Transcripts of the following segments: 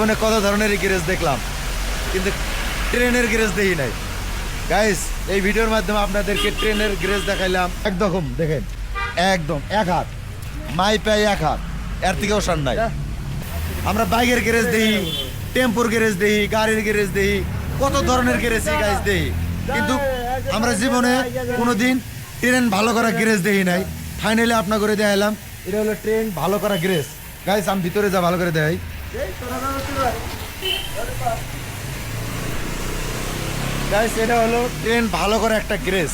জীবনে কত ধরনের গ্যারেজ দেখলাম, কিন্তু ট্রেনের গ্যারেজ দেখি নাই। গাইস, এই ভিডিওর মাধ্যমে আপনাদেরকে ট্রেনের গ্যারেজ দেখাইলাম। একদম দেখেন, একদম এক হাত, মাই পাই এক হাত, এর থেকেও সার নাই। আমরা বাইকের গ্যারেজ দেখি, টেম্পোর গ্যারেজ দেখি, গাড়ির গ্যারেজ দেখি, কত ধরনের গ্যারেজই গাইস দেখি, কিন্তু আমরা জীবনে কোনোদিন ট্রেন ভালো করা গ্যারেজ দেখি নাই। ফাইনালি আপনার করে দেখাইলাম, এটা হলো ট্রেন ভালো করা গ্যারেজ। গাইস, আমি ভিতরে যা ভালো করে দেখাই। গাইস, এটা হলো ট্রেন ভালো করে একটা গ্যারেজ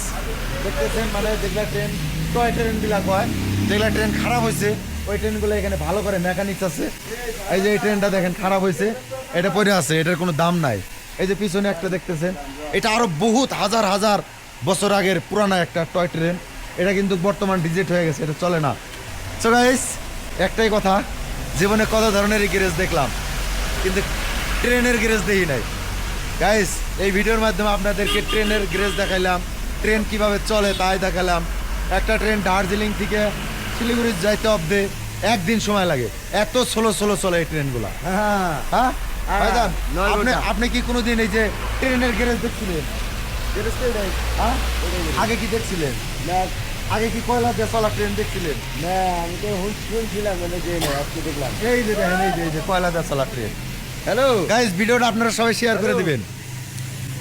দেখতেছেন, মানে যেগুলা ট্রেন টয় ট্রেন বিলাক হয়, যেগুলা ট্রেন খারাপ হয়েছে ওই ট্রেনগুলো এখানে ভালো করে মেকানিক্স আছে। এই যে এই ট্রেনটা দেখেন খারাপ হয়েছে, এটা পড়ে আছে, এটার কোনো দাম নাই। এই যে পিছনে একটা দেখতেছেন, এটা আরো বহুত হাজার হাজার বছর আগের পুরানা একটা টয় ট্রেন, এটা কিন্তু বর্তমান ডিজেট হয়ে গেছে, এটা চলে না। সো গাইস, একটাই কথা, জীবনে কত ধরনের গ্যারেজ দেখলাম, কিন্তু ট্রেনের গ্যারেজ দেখি নাই। গাইস, এই ভিডিওর মাধ্যমে আপনাদেরকে ট্রেনের গ্যারেজ দেখাইলাম, ট্রেন কিভাবে চলে তাই দেখালাম। একটা ট্রেন দার্জিলিং থেকে শিলিগুড়ি যাইতে অব্দে একদিন সময় লাগে, এত স্লো চলে এই ট্রেনগুলা। হ্যাঁ ভাইজান, আপনি কি কোনোদিন এই যে ট্রেনের গ্যারেজ দেখছিলেন? হ্যাঁ, আগে কি দেখছিলেন? আগে কি কয়লা দিয়ে চলা ট্রেন দেখছিলেন? না, আমি তো শুনছিলাম আজকে দেখলাম। এই যে দেখেন, এই যে কয়লা দিয়ে চলা ট্রেন। হ্যালো গাইস, ভিডিওটা আপনারা সবাই শেয়ার করে দিবেন।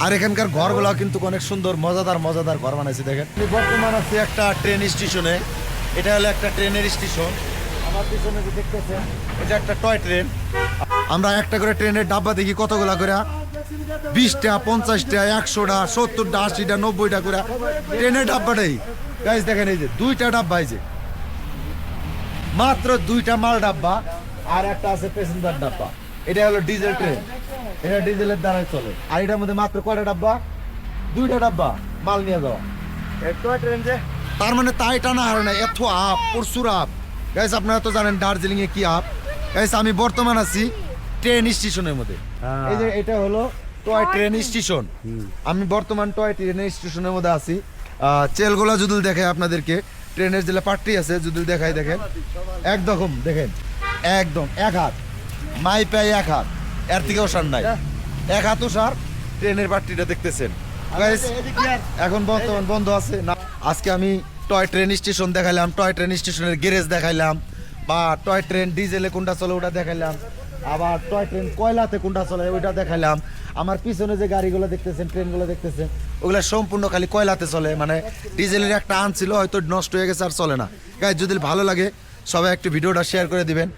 আর এখানকার ঘরগুলো কিন্তু অনেক সুন্দর, মজাদার ঘর বানাইছে। দেখেন, বর্তমান আছে একটা ট্রেন স্টেশনে, এটা হলো একটা ট্রেনের স্টেশন। আমার পিছনে যে দেখতেছেন, এটা একটা টয় ট্রেন। আমরা একটা করে ট্রেনের ডাব্বা দেখি কতগুলা করে, 20টা, 50টা, 100টা, 70টা, 80টা, 90টা করে ট্রেনের ডাব্বাটাই। গাইস দেখেন, এই যে 2টা ডাব্বা, এই যে মাত্র 2টা মাল ডাব্বা, আর একটা আছে প্যাসেঞ্জার ডাব্বা। এটা হলো ডিজেল ট্রেন, এটা ডিজেলের দ্বারাই চলে। আর এটার মধ্যে মাত্র কয়টা ডাব্বা? 2টা ডাব্বা মাল নিয়ে যাওয়া। ট্রেন যে তার মানে তাই টানা হারে না, এত আপ, প্রচুর আপ। গাইস, আপনারা তো জানেন দার্জিলিং এ কি আপ। গাইস, আমি বর্তমান আছি ট্রেন স্টেশনের মধ্যে। এই যে এটা হলো টয় ট্রেন স্টেশন। আমি বর্তমান টয় ট্রেন স্টেশনের মধ্যে আছি। চেলগোলা যদি দেখায় আপনাদেরকে, ট্রেনের যে পাট্টি আছে যদি দেখাই, দেখেন একদম দেখেন, একদম এক হাত, মাই পাই এক হাত, এর থেকেও সার নাই। এক হাতও সার ট্রেনের পাট্টিটা দেখতেছেন। গাইস, এখন বর্তমান বন্ধ আছে না। আজকে আমি টয় ট্রেন স্টেশন দেখাইলাম, টয় ট্রেন স্টেশনের গ্যারেজ দেখাইলাম, বা টয় ট্রেন ডিজেলে কোনটা চলে ওটা দেখাইলাম, আবার টয় ট্রেন কয়লাতে কোনটা চলে ওইটা দেখাইলাম। আমার পিছনে যে গাড়িগুলো দেখতেছেন, ট্রেনগুলো দেখতেছেন, ওগুলা সম্পূর্ণ খালি কয়লাতে চলে, মানে ডিজেলের একটা আন ছিল, হয়তো নষ্ট হয়ে গেছে আর চলে না। গাইস, যদি ভালো লাগে সবাই একটু ভিডিওটা শেয়ার করে দিবেন।